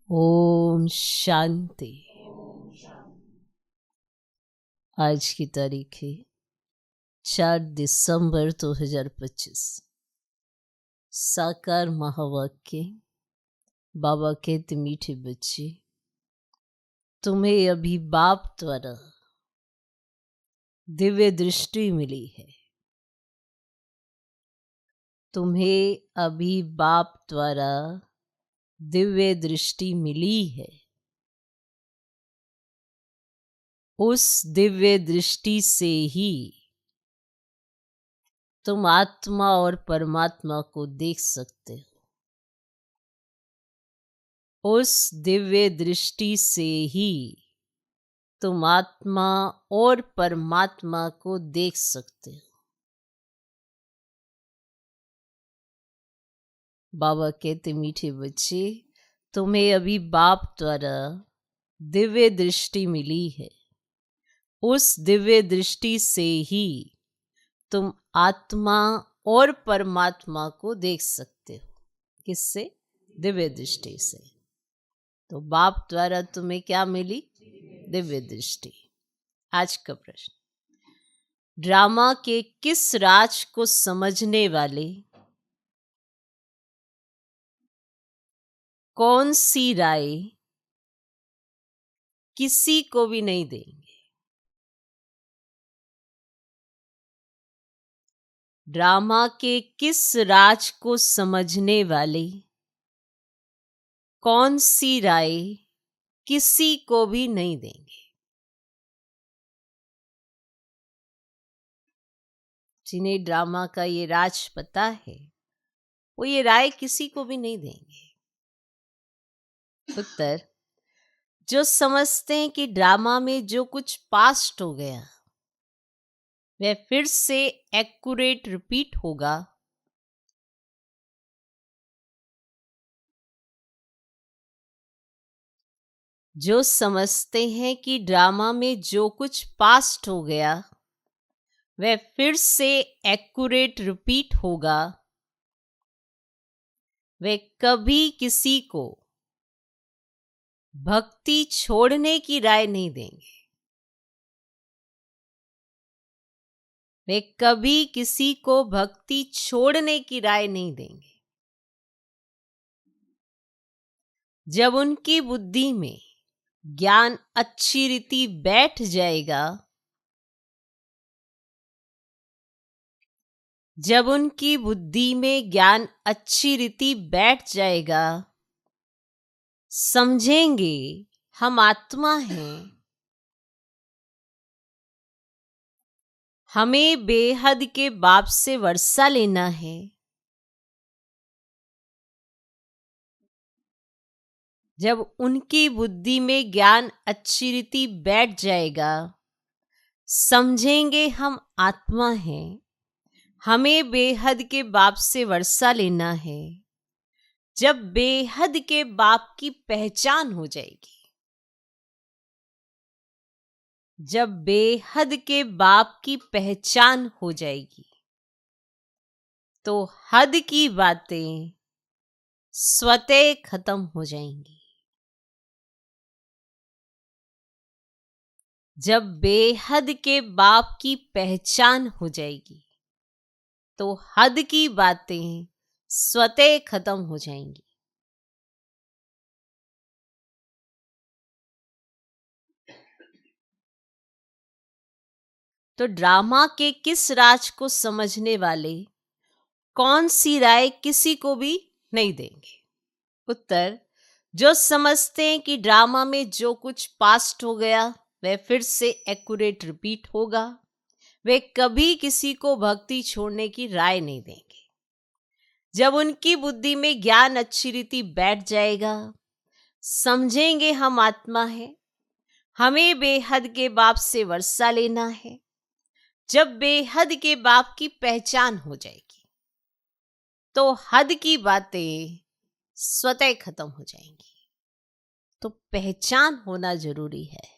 ओम शांति। आज की तारीख है 4 दिसंबर 2025। साकार महावाक्य। बाबा कहते मीठे बच्चे, तुम्हें अभी बाप द्वारा दिव्य दृष्टि मिली है। तुम्हें अभी बाप द्वारा दिव्य दृष्टि मिली है। उस दिव्य दृष्टि से ही तुम आत्मा और परमात्मा को देख सकते हो। उस दिव्य दृष्टि से ही तुम आत्मा और परमात्मा को देख सकते हो। बाबा कहते मीठे बच्चे, तुम्हें अभी बाप द्वारा दिव्य दृष्टि मिली है। उस दिव्य दृष्टि से ही तुम आत्मा और परमात्मा को देख सकते हो। किससे? दिव्य दृष्टि से। तो बाप द्वारा तुम्हें क्या मिली? दिव्य दृष्टि। आज का प्रश्न, ड्रामा के किस राज को समझने वाले कौन सी राय किसी को भी नहीं देंगे? ड्रामा के किस राज को समझने वाले कौन सी राय किसी को भी नहीं देंगे? जिन्हें ड्रामा का ये राज पता है, वो ये राय किसी को भी नहीं देंगे। उत्तर, जो समझते हैं कि ड्रामा में जो कुछ पास्ट हो गया वह फिर से एक्यूरेट रिपीट होगा। जो समझते हैं कि ड्रामा में जो कुछ पास्ट हो गया वह फिर से एक्यूरेट रिपीट होगा, वे कभी किसी को भक्ति छोड़ने की राय नहीं देंगे। वे कभी किसी को भक्ति छोड़ने की राय नहीं देंगे। जब उनकी बुद्धि में ज्ञान अच्छी रीति बैठ जाएगा, जब उनकी बुद्धि में ज्ञान अच्छी रीति बैठ जाएगा, समझेंगे हम आत्मा हैं, हमें बेहद के बाप से वर्षा लेना है। जब उनकी बुद्धि में ज्ञान अच्छी रीति बैठ जाएगा, समझेंगे हम आत्मा हैं, हमें बेहद के बाप से वर्षा लेना है। जब बेहद के बाप की पहचान हो जाएगी, जब बेहद के बाप की पहचान हो जाएगी, तो हद की बातें स्वतः खत्म हो जाएंगी। जब बेहद के बाप की पहचान हो जाएगी, तो हद की बातें स्वतः खत्म हो जाएंगी। तो ड्रामा के किस राज को समझने वाले कौन सी राय किसी को भी नहीं देंगे? उत्तर, जो समझते हैं कि ड्रामा में जो कुछ पास्ट हो गया वह फिर से एक्यूरेट रिपीट होगा, वे कभी किसी को भक्ति छोड़ने की राय नहीं देंगे। जब उनकी बुद्धि में ज्ञान अच्छी रीति बैठ जाएगा, समझेंगे हम आत्मा है, हमें बेहद के बाप से वर्षा लेना है। जब बेहद के बाप की पहचान हो जाएगी, तो हद की बातें स्वतः खत्म हो जाएंगी। तो पहचान होना जरूरी है,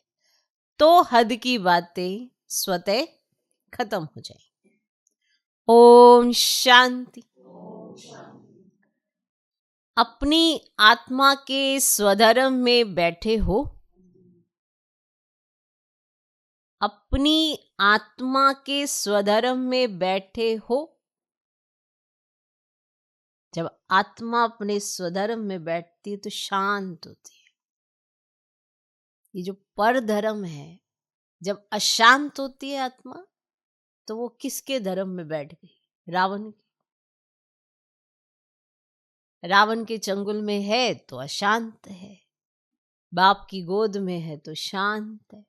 तो हद की बातें स्वतः खत्म हो जाएंगी। ओम शांति। अपनी आत्मा के स्वधर्म में बैठे हो? अपनी आत्मा के स्वधर्म में बैठे हो? जब आत्मा अपने स्वधर्म में बैठती है तो शांत होती है। ये जो परधर्म है, जब अशांत होती है आत्मा, तो वो किसके धर्म में बैठ गई? रावण के। रावण के चंगुल में है तो अशांत है, बाप की गोद में है तो शांत है।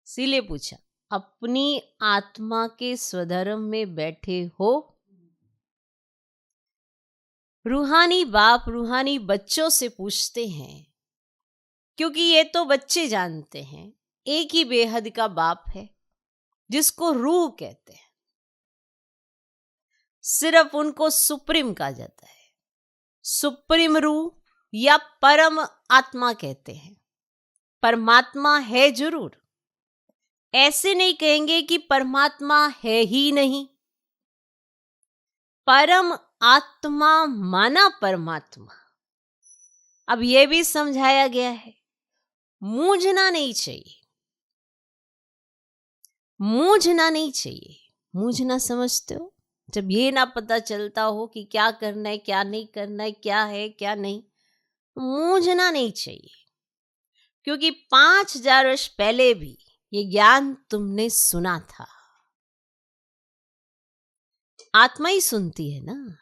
इसीलिए पूछा, अपनी आत्मा के स्वधर्म में बैठे हो? रूहानी बाप रूहानी बच्चों से पूछते हैं, क्योंकि ये तो बच्चे जानते हैं एक ही बेहद का बाप है जिसको रूह कहते हैं। सिर्फ उनको सुप्रीम कहा जाता है, सुप्रीम रूह या परम आत्मा कहते हैं। परमात्मा है जरूर, ऐसे नहीं कहेंगे कि परमात्मा है ही नहीं। परम आत्मा माना परमात्मा। अब यह भी समझाया गया है, मूझना नहीं चाहिए, मूझना नहीं चाहिए। मूझना समझते हो? जब ये ना पता चलता हो कि क्या करना है क्या नहीं करना है, क्या है क्या नहीं, मूझना नहीं चाहिए। क्योंकि 5000 वर्ष पहले भी ये ज्ञान तुमने सुना था। आत्मा ही सुनती है ना।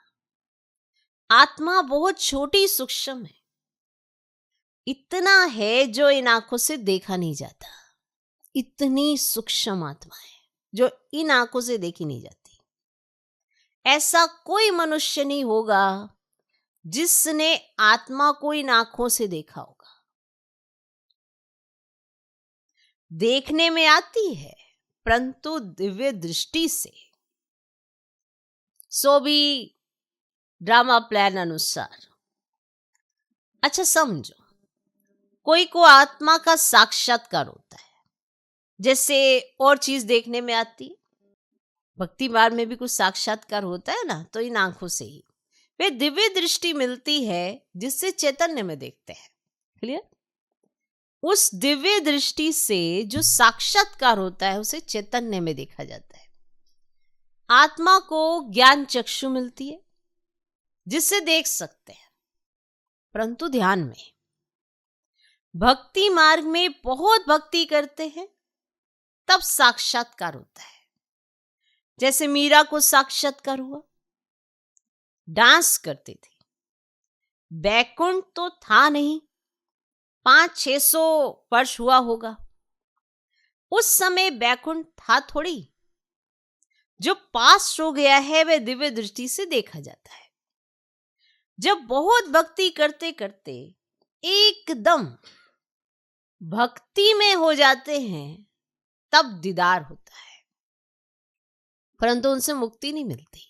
आत्मा बहुत छोटी सूक्ष्म है, इतना है जो इन आंखों से देखा नहीं जाता। इतनी सूक्ष्म आत्मा है जो इन आंखों से देखी नहीं जाती। ऐसा कोई मनुष्य नहीं होगा जिसने आत्मा को इन आंखों से देखा होगा। देखने में आती है परंतु दिव्य दृष्टि से, सो भी ड्रामा प्लान अनुसार। अच्छा समझो, कोई को आत्मा का साक्षात्कार होता है, जैसे और चीज देखने में आती है। भक्ति मार्ग में भी कुछ साक्षात्कार होता है ना, तो इन आंखों से ही वे दिव्य दृष्टि मिलती है जिससे चैतन्य में देखते हैं। क्लियर? उस दिव्य दृष्टि से जो साक्षात्कार होता है उसे चैतन्य में देखा जाता है। आत्मा को ज्ञान चक्षु मिलती है जिससे देख सकते हैं, परंतु ध्यान में। भक्ति मार्ग में बहुत भक्ति करते हैं तब साक्षात्कार होता है। जैसे मीरा को साक्षात्कार हुआ, डांस करती थी, बैकुंठ तो था नहीं, 500-600 वर्ष हुआ होगा। उस समय बैकुंठ था थोड़ी। जो पास हो गया है वह दिव्य दृष्टि से देखा जाता है। जब बहुत भक्ति करते करते एकदम भक्ति में हो जाते हैं तब दीदार होता है, परंतु उनसे मुक्ति नहीं मिलती।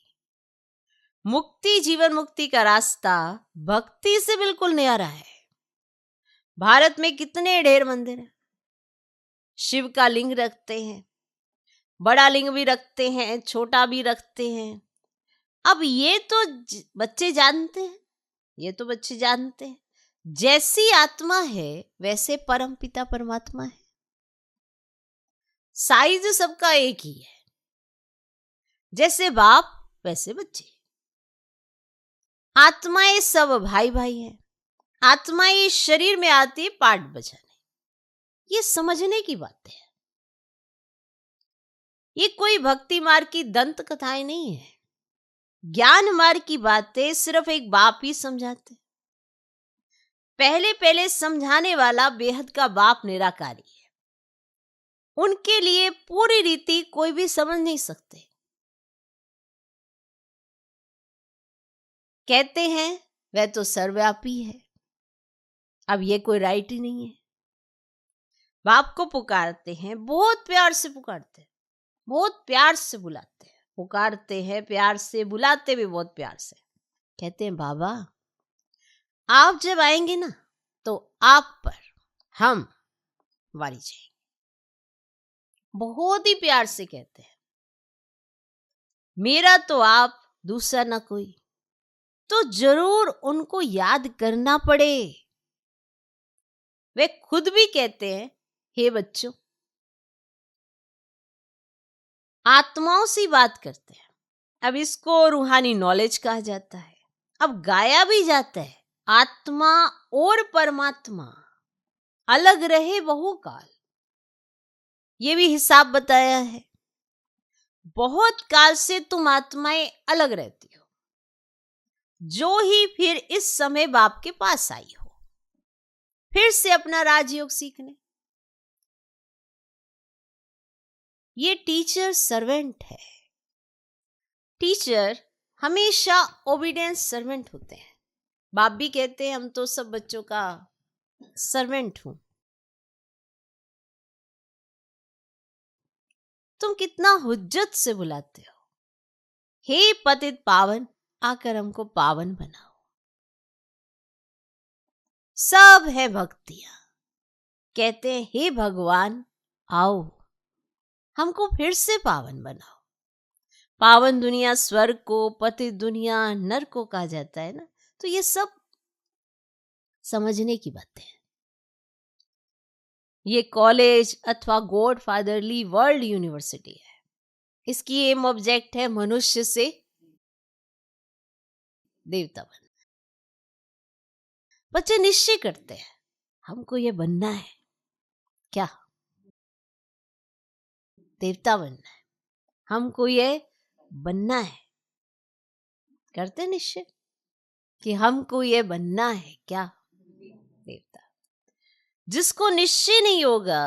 मुक्ति, जीवन मुक्ति का रास्ता भक्ति से बिल्कुल न्यारा है। भारत में कितने ढेर मंदिर हैं, शिव का लिंग रखते हैं, बड़ा लिंग भी रखते हैं, छोटा भी रखते हैं। अब ये तो बच्चे जानते हैं, ये तो बच्चे जानते हैं जैसी आत्मा है वैसे परम पिता परमात्मा है। साइज सबका एक ही है, जैसे बाप वैसे बच्चे। आत्माएं सब भाई भाई हैं। आत्माएं शरीर में आती है पाठ बजाने। ये समझने की बात है। ये कोई भक्ति मार्ग की दंत कथाएं नहीं है। ज्ञान मार्ग की बातें सिर्फ एक बाप ही समझाते। पहले पहले समझाने वाला बेहद का बाप निराकारी है। उनके लिए पूरी रीति कोई भी समझ नहीं सकते। कहते हैं वह तो सर्वव्यापी है। अब ये कोई राइट ही नहीं है। बाप को पुकारते हैं, बहुत प्यार से पुकारते हैं, बहुत प्यार से बुलाते हैं, पुकारते हैं प्यार से, बुलाते भी बहुत प्यार से। कहते हैं बाबा आप जब आएंगे ना तो आप पर हम वारी जाएंगे। बहुत ही प्यार से कहते हैं, मेरा तो आप, दूसरा ना कोई। तो जरूर उनको याद करना पड़े। वे खुद भी कहते हैं, हे बच्चों, आत्माओं से बात करते हैं। अब इसको रूहानी नॉलेज कहा जाता है। अब गाया भी जाता है, आत्मा और परमात्मा अलग रहे बहुकाल। ये भी हिसाब बताया है। बहुत काल से तुम आत्माएं अलग रहती हो, जो ही फिर इस समय बाप के पास आई हो, फिर से अपना राजयोग सीखने। ये टीचर सर्वेंट है। टीचर हमेशा ओबीडियंस सर्वेंट होते हैं। बाप भी कहते हैं, हम तो सब बच्चों का सर्वेंट हूं। तुम कितना हुज्जत से बुलाते हो, हे पतित पावन, आकर हमको पावन बनाओ। सब है भक्तियां। कहते हैं, हे भगवान, आओ हमको फिर से पावन बनाओ। पावन दुनिया स्वर्ग को, पतित दुनिया नरक को कहा जाता है ना। तो ये सब समझने की बातें हैं। ये कॉलेज अथवा गॉड फादरली वर्ल्ड यूनिवर्सिटी है। इसकी एम ऑब्जेक्ट है मनुष्य से देवता बनना। बच्चे निश्चय करते हैं, हमको ये बनना है। क्या? देवता बनना है। हमको ये बनना है। करते निश्चय कि हमको ये बनना है। क्या? देवता। जिसको निश्चय नहीं होगा,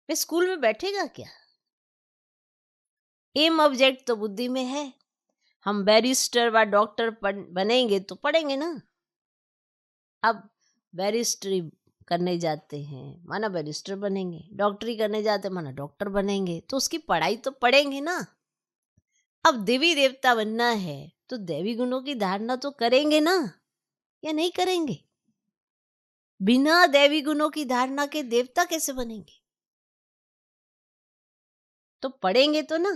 वे स्कूल में बैठेगा क्या? एम ऑब्जेक्ट तो बुद्धि में है। हम बैरिस्टर व डॉक्टर बनेंगे तो पढ़ेंगे ना। अब बैरिस्टरी करने जाते हैं, माना बैरिस्टर बनेंगे। डॉक्टरी करने जाते हैं, माना डॉक्टर बनेंगे। तो उसकी पढ़ाई तो पढ़ेंगे ना। अब देवी देवता बनना है तो देवी गुणों की धारणा तो करेंगे ना, या नहीं करेंगे? बिना देवी गुणों की धारणा के देवता कैसे बनेंगे? तो पढ़ेंगे तो ना।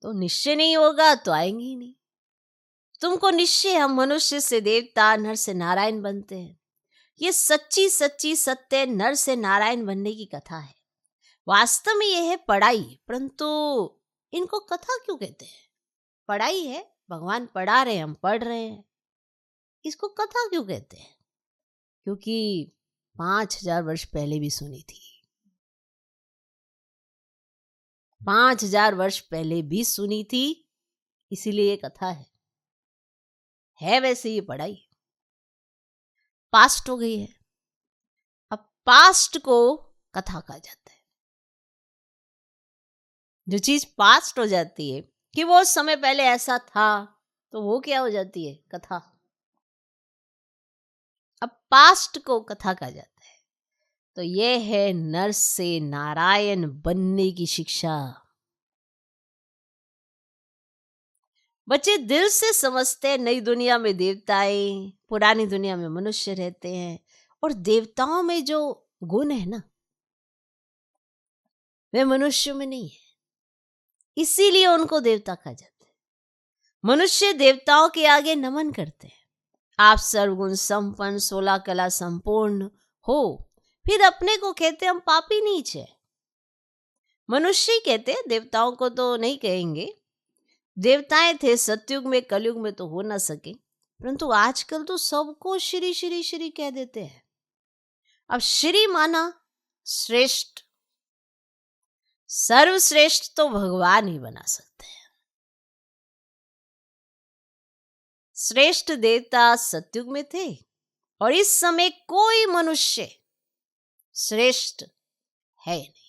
तो निश्चय नहीं होगा तो आएंगे ही नहीं। तुमको निश्चय, हम मनुष्य से देवता, नर से नारायण बनते हैं। ये सच्ची सच्ची सत्य नर से नारायण बनने की कथा है। वास्तव में यह है पढ़ाई, परंतु इनको कथा क्यों कहते हैं? पढ़ाई है, भगवान पढ़ा रहे, हम पढ़ रहे हैं। इसको कथा क्यों कहते हैं? क्योंकि 5000 वर्ष पहले भी सुनी थी। 5000 वर्ष पहले भी सुनी थी, इसीलिए ये कथा है वैसे ये पढ़ाई। पास्ट हो गई है। अब पास्ट को कथा कहा जाता है। जो चीज पास्ट हो जाती है कि वो समय पहले ऐसा था, तो वो क्या हो जाती है? कथा। अब पास्ट को कथा कहा जाता है। तो ये है नर से नारायण बनने की शिक्षा। बच्चे दिल से समझते हैं, नई दुनिया में देवताएं, पुरानी दुनिया में मनुष्य रहते हैं। और देवताओं में जो गुण है ना, वे मनुष्यों में नहीं है। इसीलिए उनको देवता कहा जाता है। मनुष्य देवताओं के आगे नमन करते हैं। आप सर्वगुण संपन्न, 16 कला संपूर्ण हो, फिर अपने को कहते हम पापी नीच है। मनुष्य ही कहते हैं, देवताओं को तो नहीं कहेंगे। देवताएं थे सतयुग में, कलयुग में तो हो ना सके, परंतु आजकल तो सबको श्री श्री श्री कह देते हैं। अब श्री माना श्रेष्ठ। सर्वश्रेष्ठ तो भगवान ही बना सकते हैं। श्रेष्ठ देवता सतयुग में थे, और इस समय कोई मनुष्य श्रेष्ठ है नहीं।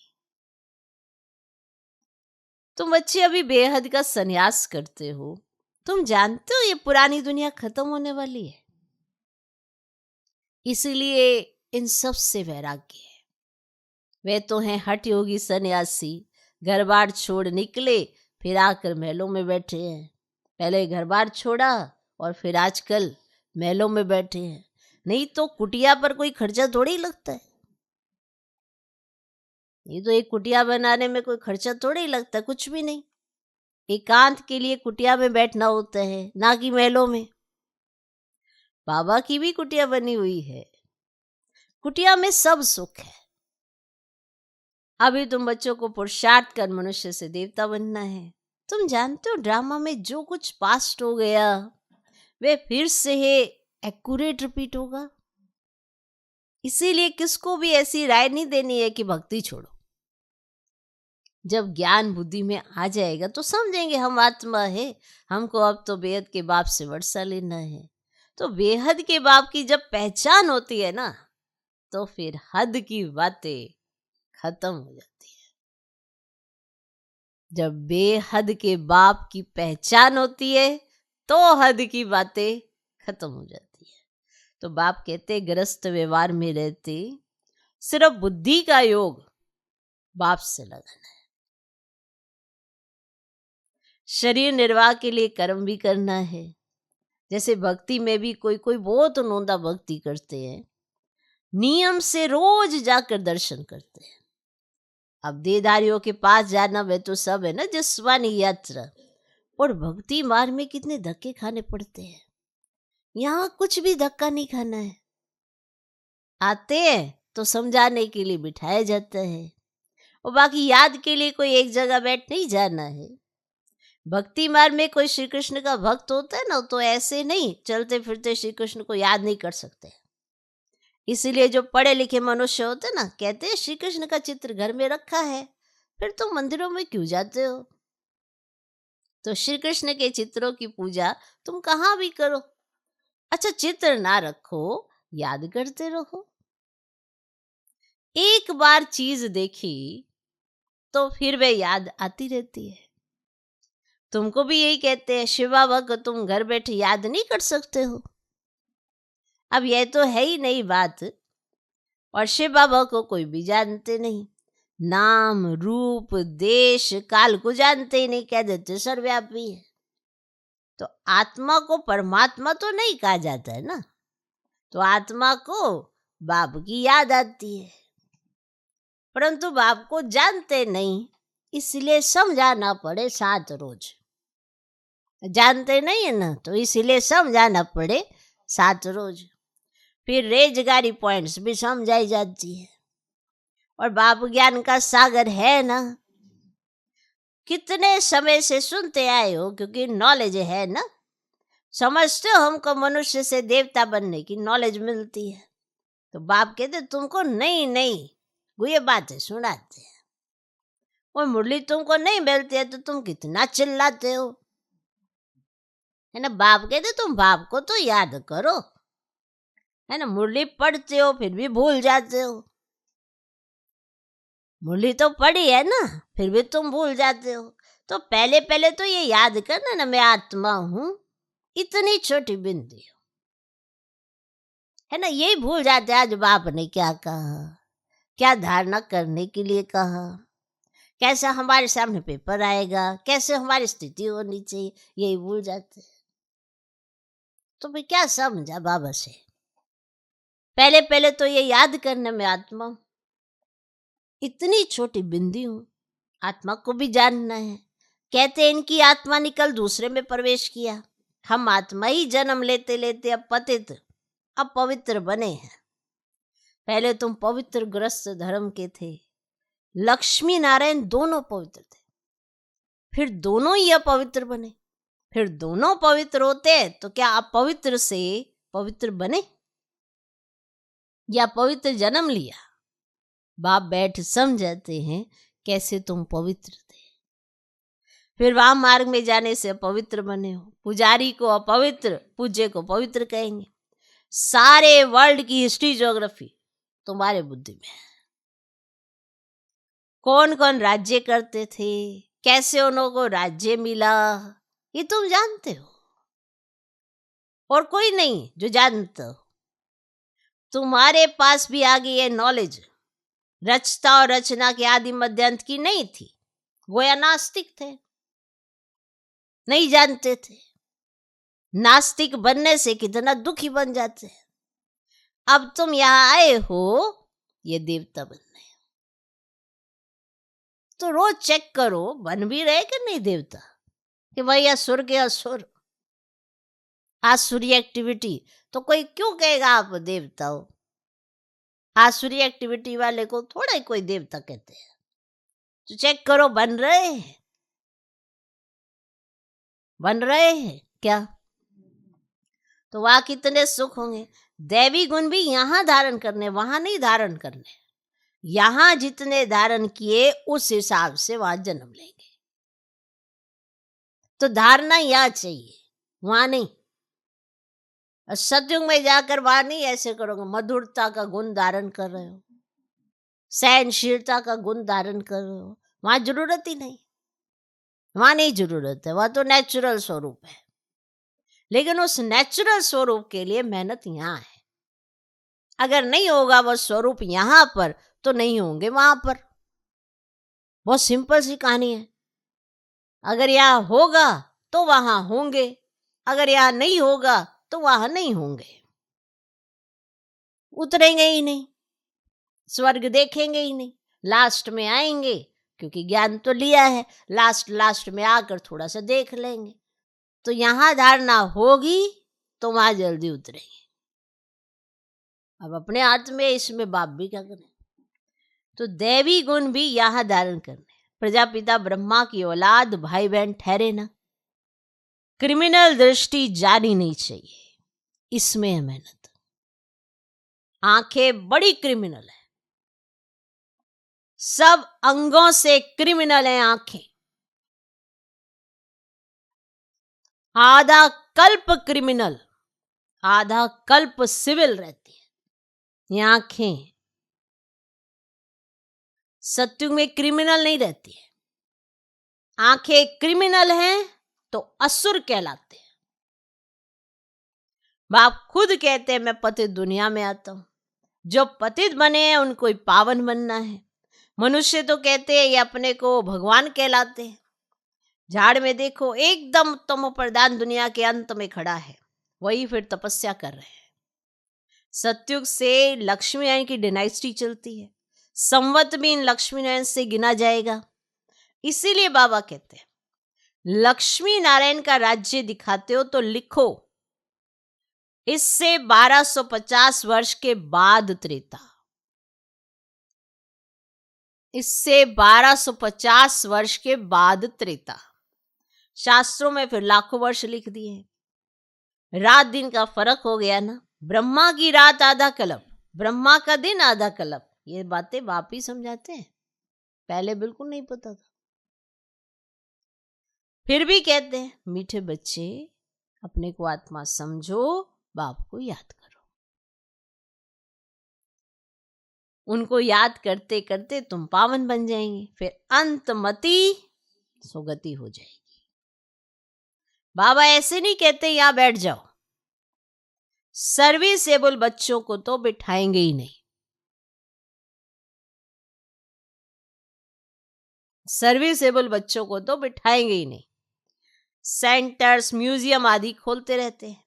तुम बच्चे अभी बेहद का संन्यास करते हो। तुम जानते हो ये पुरानी दुनिया खत्म होने वाली है। इसलिए इन सब से वैराग्य है। वे तो हैं हठ योगी सन्यासी, घर बार छोड़ निकले, फिर आकर महलों में बैठे हैं। पहले घर बार छोड़ा और फिर आजकल महलों में बैठे हैं। नहीं तो कुटिया पर कोई खर्चा थोड़ी लगता है। ये तो एक कुटिया बनाने में कोई खर्चा थोड़ा ही लगता, कुछ भी नहीं। एकांत के लिए कुटिया में बैठना होता है, ना कि महलों में। बाबा की भी कुटिया बनी हुई है, कुटिया में सब सुख है। अभी तुम बच्चों को पुरुषार्थ कर मनुष्य से देवता बनना है। तुम जानते हो ड्रामा में जो कुछ पास्ट हो गया वे फिर से एक्यूरेट रिपीट होगा। इसीलिए किसको भी ऐसी राय नहीं देनी है कि भक्ति छोड़ो। जब ज्ञान बुद्धि में आ जाएगा तो समझेंगे हम आत्मा है, हमको अब तो बेहद के बाप से वर्षा लेना है। तो बेहद के बाप की जब पहचान होती है ना, तो फिर हद की बातें खत्म हो जाती है। जब बेहद के बाप की पहचान होती है तो हद की बातें खत्म हो जाती है। तो बाप कहते ग्रस्त व्यवहार में रहते सिर्फ बुद्धि का योग बाप से लगाना है। शरीर निर्वाह के लिए कर्म भी करना है। जैसे भक्ति में भी कोई कोई बहुत नोंदा भक्ति करते हैं, नियम से रोज जाकर दर्शन करते हैं। अब देहधारियों के पास जाना वे तो सब है ना जिस्मानी यात्रा, और भक्ति मार्ग में कितने धक्के खाने पड़ते हैं। यहाँ कुछ भी धक्का नहीं खाना है। आते हैं तो समझाने के लिए बिठाया जाता है, और बाकी याद के लिए कोई एक जगह बैठ नहीं जाना है। भक्ति मार्ग में कोई श्री कृष्ण का भक्त होता है ना, तो ऐसे नहीं चलते फिरते श्री कृष्ण को याद नहीं कर सकते। इसीलिए जो पढ़े लिखे मनुष्य होते ना कहते हैं श्री कृष्ण का चित्र घर में रखा है, फिर तुम मंदिरों में क्यों जाते हो। तो श्री कृष्ण के चित्रों की पूजा तुम कहाँ भी करो, अच्छा चित्र ना रखो, याद करते रहो। एक बार चीज देखी तो फिर वे याद आती रहती है। तुमको भी यही कहते हैं शिव बाबा को तुम घर बैठे याद नहीं कर सकते हो। अब यह तो है ही नहीं बात, और शिव बाबा को कोई भी जानते नहीं, नाम रूप देश काल को जानते ही नहीं, कह देते सर्वव्यापी है। तो आत्मा को परमात्मा तो नहीं कहा जाता है ना, तो आत्मा को बाप की याद आती है, परंतु बाप को जानते नहीं, इसलिए समझाना पड़े 7 रोज। जानते नहीं है ना, तो इसलिए समझाना पड़े 7 रोज। फिर रेजगारी पॉइंट्स भी समझाई जाती है। और बाप ज्ञान का सागर है ना, कितने समय से सुनते आए हो, क्योंकि नॉलेज है ना। समझते हो हमको मनुष्य से देवता बनने की नॉलेज मिलती है, तो बाप कहते तुमको नहीं नहीं ये बातें सुनाते हैं। और मुरली तुमको नहीं मिलती है तो तुम कितना चिल्लाते हो, है ना। बाप कहते तुम बाप को तो याद करो, है ना। मुरली पढ़ते हो फिर भी भूल जाते हो, मुरली तो पढ़ी है ना फिर भी तुम भूल जाते हो। तो पहले पहले तो ये याद करना ना, मैं आत्मा हूं, इतनी छोटी बिंदी हूं, है ना। यही भूल जाते आज बाप ने क्या कहा, क्या धारणा करने के लिए कहा, कैसा हमारे सामने पेपर आएगा, कैसे हमारी स्थिति होनी चाहिए, यही भूल जाते हैं। तो मैं क्या समझा बाबा से, पहले पहले तो ये याद करने में आत्मा हूं, इतनी छोटी बिंदी हूं, आत्मा को भी जानना है। कहते हैं इनकी आत्मा निकल दूसरे में प्रवेश किया, हम आत्मा ही जन्म लेते लेते अब पतित अब पवित्र बने हैं। पहले तुम पवित्र ग्रस्त धर्म के थे, लक्ष्मी नारायण दोनों पवित्र थे, फिर दोनों ही अपवित्र बने। फिर दोनों पवित्र होते तो क्या अपवित्र से पवित्र बने या पवित्र जन्म लिया। बाप बैठ समझाते हैं कैसे तुम पवित्र थे, फिर वाम मार्ग में जाने से अपवित्र बने हो। पुजारी को अपवित्र, पूज्य को पवित्र कहेंगे। सारे वर्ल्ड की हिस्ट्री ज्योग्राफी तुम्हारे बुद्धि में है। कौन कौन राज्य करते थे, कैसे उन्हों को राज्य मिला, ये तुम जानते हो, और कोई नहीं जो जानता हो। तुम्हारे पास भी आ गई है नॉलेज, रचता और रचना के आदि मध्यांत की नहीं थी, गोया नास्तिक थे, नहीं जानते थे। नास्तिक बनने से कितना दुखी बन जाते हैं। अब तुम यहाँ आए हो ये देवता बनने, तो रोज चेक करो बन भी रहे कि नहीं देवता, कि भाई असुर के असुर, आसुरी एक्टिविटी। तो कोई क्यों कहेगा आप देवता हो? आसुरी एक्टिविटी वाले को थोड़ा ही कोई देवता कहते हैं। तो चेक करो बन रहे हैं, बन रहे हैं क्या? तो वहां कितने सुख होंगे। दैवी गुण भी यहाँ धारण करने, वहां नहीं धारण करने। यहाँ जितने धारण किए उस हिसाब से वहां जन्म लेंगे। तो धारणा यहाँ चाहिए, वहां नहीं। सतयुग में जाकर वहां नहीं ऐसे करोगे, मधुरता का गुण धारण कर रहे हो, सहनशीलता का गुण धारण कर रहे हो, वहां जरूरत ही नहीं, वहां नहीं जरूरत है, वहां तो नेचुरल स्वरूप है। लेकिन उस नेचुरल स्वरूप के लिए मेहनत यहाँ है। अगर नहीं होगा वो स्वरूप यहाँ पर, तो नहीं होंगे वहां पर। बहुत सिंपल सी कहानी है। अगर यहाँ होगा तो वहां होंगे, अगर यहाँ नहीं होगा तो वहां नहीं होंगे। उतरेंगे ही नहीं, स्वर्ग देखेंगे ही नहीं, लास्ट में आएंगे क्योंकि ज्ञान तो लिया है, लास्ट में आकर थोड़ा सा देख लेंगे। तो यहां धारणा होगी तो वहां जल्दी उतरेंगे। अब अपने हाथ में, इसमें बाप भी क्या करें। तो दैवी गुण भी यहां धारण करने। प्रजापिता ब्रह्मा की औलाद भाई बहन ठहरे ना, क्रिमिनल दृष्टि जानी नहीं चाहिए, इसमें है मेहनत। आंखें बड़ी क्रिमिनल है, सब अंगों से क्रिमिनल है आंखें। आधा कल्प क्रिमिनल, आधा कल्प सिविल रहती है ये आंखें। सत्युग में क्रिमिनल नहीं रहती है। आंखें क्रिमिनल हैं तो असुर कहलाते हैं। बाप खुद कहते हैं मैं पतित दुनिया में आता हूं। जो पतित बने हैं उनको ही पावन बनना है। मनुष्य तो कहते हैं ये अपने को भगवान कहलाते हैं। झाड़ में देखो एकदम तमो प्रधान दुनिया के अंत में खड़ा है, वही फिर तपस्या कर रहे हैं। सत्युग से लक्ष्मी नारायण की डायनेस्टी चलती है, संवत भी इन लक्ष्मी नारायण से गिना जाएगा। इसीलिए बाबा कहते हैं लक्ष्मी नारायण का राज्य दिखाते हो तो लिखो इससे 1250 वर्ष के बाद त्रेता, इससे 1250 वर्ष के बाद त्रेता। शास्त्रों में फिर लाखों वर्ष लिख दिए। रात दिन का फर्क हो गया ना, ब्रह्मा की रात आधा कल्प, ब्रह्मा का दिन आधा कल्प। ये बातें बाप ही समझाते हैं, पहले बिल्कुल नहीं पता था। फिर भी कहते हैं मीठे बच्चे अपने को आत्मा समझो, बाप को याद करो। उनको याद करते करते तुम पावन बन जाएंगे, फिर अंतमति सुगति हो जाएगी। बाबा ऐसे नहीं कहते यहां बैठ जाओ। सर्विसेबल बच्चों को तो बिठाएंगे ही नहीं। सर्विसेबल बच्चों को तो बिठाएंगे ही नहीं। सेंटर्स, म्यूजियम आदि खोलते रहते हैं,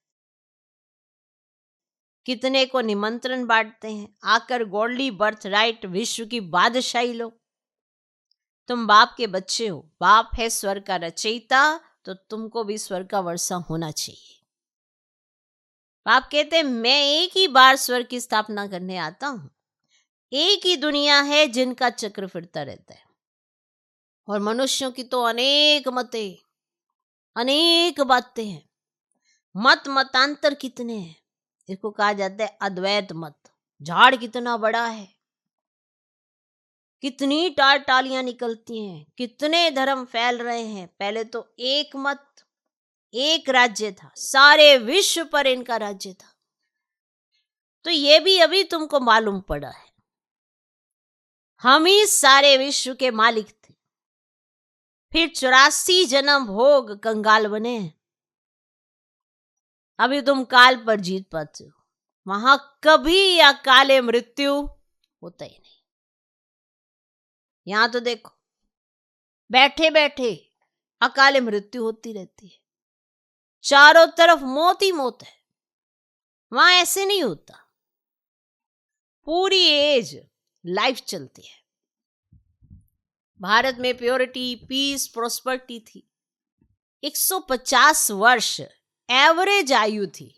कितने को निमंत्रण बांटते हैं, आकर गॉडली बर्थ राइट, विश्व की बादशाही लो। तुम बाप के बच्चे हो, बाप है स्वर्ग का रचयिता, तो तुमको भी स्वर्ग का वर्षा होना चाहिए। बाप कहते हैं मैं एक ही बार स्वर्ग की स्थापना करने आता हूं। एक ही दुनिया है जिनका चक्र फिरता रहता है, और मनुष्यों की तो अनेक मतें, अनेक बातें हैं। मत मतांतर कितने हैं। इसको कहा जाता है अद्वैत मत। झाड़ कितना बड़ा है, कितनी टालियां निकलती हैं, कितने धर्म फैल रहे हैं। पहले तो एक मत, एक राज्य था, सारे विश्व पर इनका राज्य था। तो ये भी अभी तुमको मालूम पड़ा है, हम ही सारे विश्व के मालिक थे। फिर 84 जन्म भोग कंगाल बने, अभी तुम काल पर जीत पाते हो। वहां कभी अकाले मृत्यु होता ही नहीं। यहां तो देखो बैठे बैठे अकाले मृत्यु होती रहती है, चारों तरफ मौत ही मौत है। वहां ऐसे नहीं होता, पूरी एज लाइफ चलती है। भारत में प्योरिटी, पीस, प्रोस्पेरिटी थी। 150 वर्ष एवरेज आयु थी,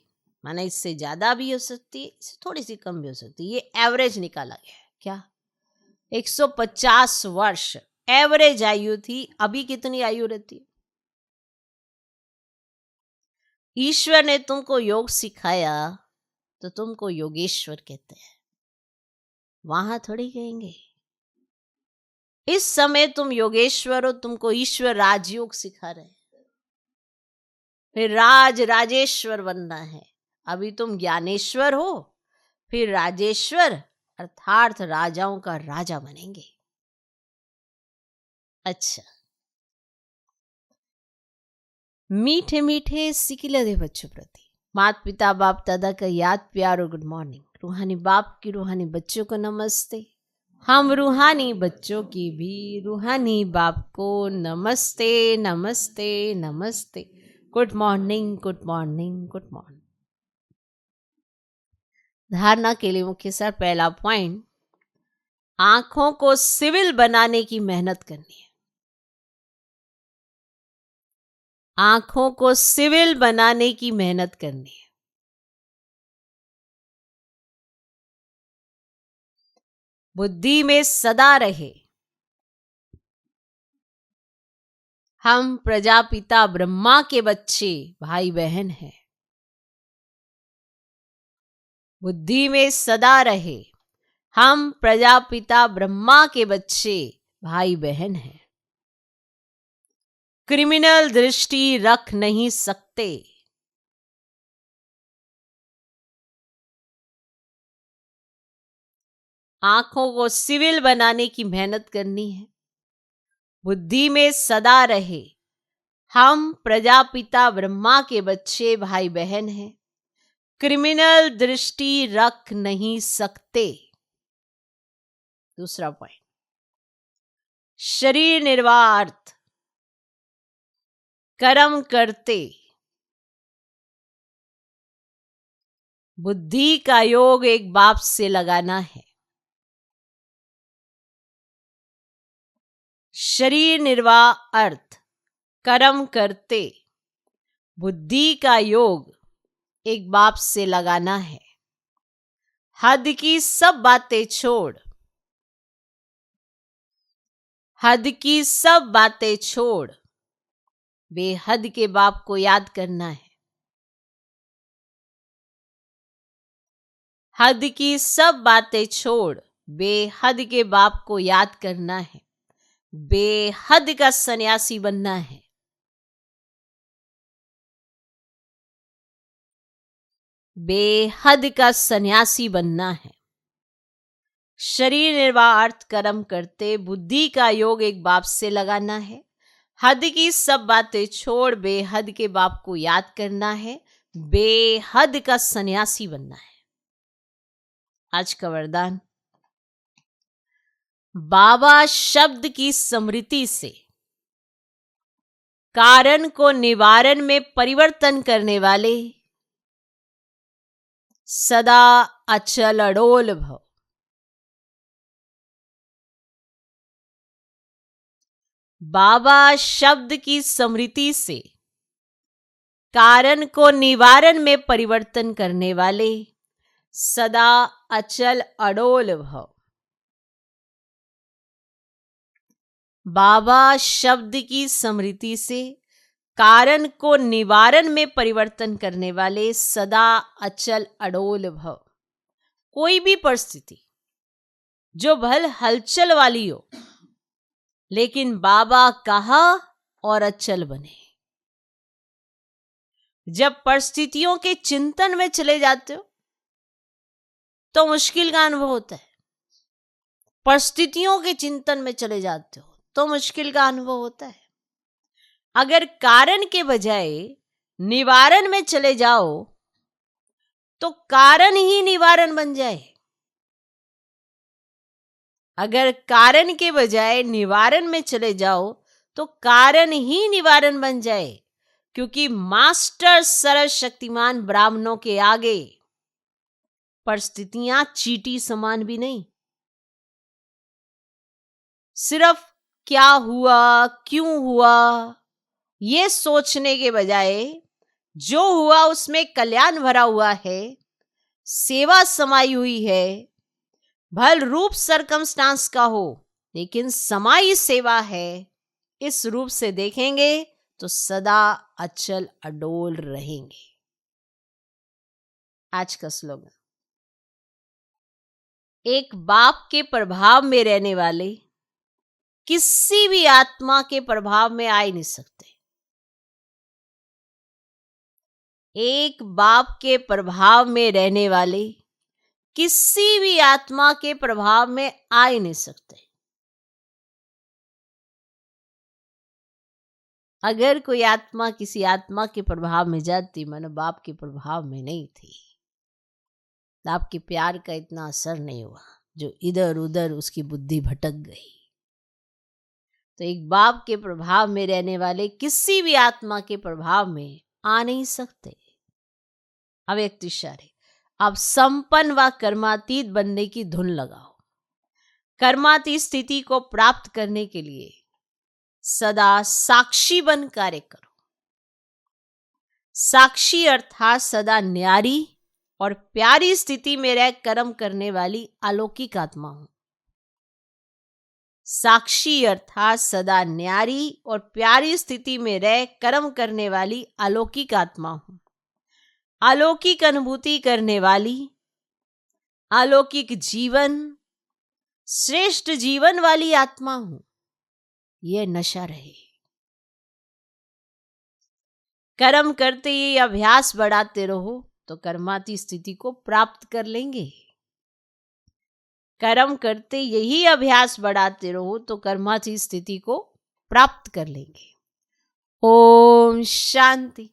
माना इससे ज्यादा भी हो सकती है, इससे थोड़ी सी कम भी हो सकती है, ये एवरेज निकाला गया है। क्या 150 वर्ष एवरेज आयु थी? अभी कितनी आयु रहती है? ईश्वर ने तुमको योग सिखाया तो तुमको योगेश्वर कहते हैं, वहां थोड़ी कहेंगे। इस समय तुम योगेश्वर हो, तुमको ईश्वर राजयोग सिखा रहे हैं, फिर राजेश्वर बनना है। अभी तुम ज्ञानेश्वर हो, फिर राजेश्वर अर्थात राजाओं का राजा बनेंगे। अच्छा, मीठे मीठे सिकिलदे बच्चों प्रति माता पिता बाप दादा का याद प्यार और गुड मॉर्निंग। रूहानी बाप की रूहानी बच्चों को नमस्ते। हम रूहानी बच्चों की भी रूहानी बाप को नमस्ते नमस्ते नमस्ते। Good morning good morning good morning. धारणा के लिए मुख्य सार पहला पॉइंट, आंखों को सिविल बनाने की मेहनत करनी है। आंखों को सिविल बनाने की मेहनत करनी है। बुद्धि में सदा रहे, हम प्रजापिता ब्रह्मा के बच्चे भाई बहन हैं। बुद्धि में सदा रहे, हम प्रजापिता ब्रह्मा के बच्चे भाई बहन हैं। क्रिमिनल दृष्टि रख नहीं सकते। आंखों को सिविल बनाने की मेहनत करनी है। बुद्धि में सदा रहे, हम प्रजापिता ब्रह्मा के बच्चे भाई बहन हैं। क्रिमिनल दृष्टि रख नहीं सकते। दूसरा पॉइंट, शरीर निर्वाह अर्थ कर्म करते। बुद्धि का योग एक बाप से लगाना है। शरीर निर्वाह अर्थ कर्म करते, बुद्धि का योग एक बाप से लगाना है। हद की सब बातें छोड़, हद की सब बातें छोड़ बेहद के बाप को याद करना है। हद की सब बातें छोड़ बेहद के बाप को याद करना है। बेहद का सन्यासी बनना है। बेहद का सन्यासी बनना है। शरीर निर्वाह अर्थ कर्म करते, बुद्धि का योग एक बाप से लगाना है। हद की सब बातें छोड़ बेहद के बाप को याद करना है। बेहद का सन्यासी बनना है। आज का वरदान, बाबा शब्द की स्मृति से कारण को निवारण में परिवर्तन करने वाले सदा अचल अडोल भव। बाबा शब्द की स्मृति से कारण को निवारण में परिवर्तन करने वाले सदा अचल अडोल भव। बाबा शब्द की स्मृति से कारण को निवारण में परिवर्तन करने वाले सदा अचल अडोल भव। कोई भी परिस्थिति जो भल हलचल वाली हो, लेकिन बाबा कहा और अचल बने। जब परिस्थितियों के चिंतन में चले जाते हो तो मुश्किल का अनुभव होता है। परिस्थितियों के चिंतन में चले जाते हो तो मुश्किल का अनुभव होता है। अगर कारण के बजाय निवारण में चले जाओ तो कारण ही निवारण बन जाए। अगर कारण के बजाय निवारण में चले जाओ तो कारण ही निवारण बन जाए, क्योंकि मास्टर सर्वशक्तिमान ब्राह्मणों के आगे परिस्थितियां चींटी समान भी नहीं। सिर्फ क्या हुआ, क्यों हुआ, ये सोचने के बजाय जो हुआ उसमें कल्याण भरा हुआ है, सेवा समाई हुई है, भल रूप सरकमस्टांस का हो लेकिन समाई सेवा है, इस रूप से देखेंगे तो सदा अचल अडोल रहेंगे। आज का स्लोगन, एक बाप के प्रभाव में रहने वाले किसी भी आत्मा के प्रभाव में आ ही नहीं सकते। एक बाप के प्रभाव में रहने वाले किसी भी आत्मा के प्रभाव में आ ही नहीं सकते। अगर कोई आत्मा किसी आत्मा के प्रभाव में जाती, मानो बाप के प्रभाव में नहीं थी, आपके प्यार का इतना असर नहीं हुआ जो इधर उधर उसकी बुद्धि भटक गई। तो एक बाप के प्रभाव में रहने वाले किसी भी आत्मा के प्रभाव में आ नहीं सकते। अव्यक्त इशारे, आप संपन्न व कर्मातीत बनने की धुन लगाओ। कर्मातीत स्थिति को प्राप्त करने के लिए सदा साक्षी बन कार्य करो। साक्षी अर्थात सदा न्यारी और प्यारी स्थिति में रह कर्म करने वाली अलौकिक आत्मा हूं। साक्षी अर्थात सदा न्यारी और प्यारी स्थिति में रह कर्म करने वाली अलौकिक आत्मा हूं। अलौकिक अनुभूति करने वाली, अलौकिक जीवन, श्रेष्ठ जीवन वाली आत्मा हूं। यह नशा रहे। कर्म करते ही अभ्यास बढ़ाते रहो तो कर्माती स्थिति को प्राप्त कर लेंगे। कर्म करते यही अभ्यास बढ़ाते रहो तो कर्माती स्थिति को प्राप्त कर लेंगे। ओम शांति।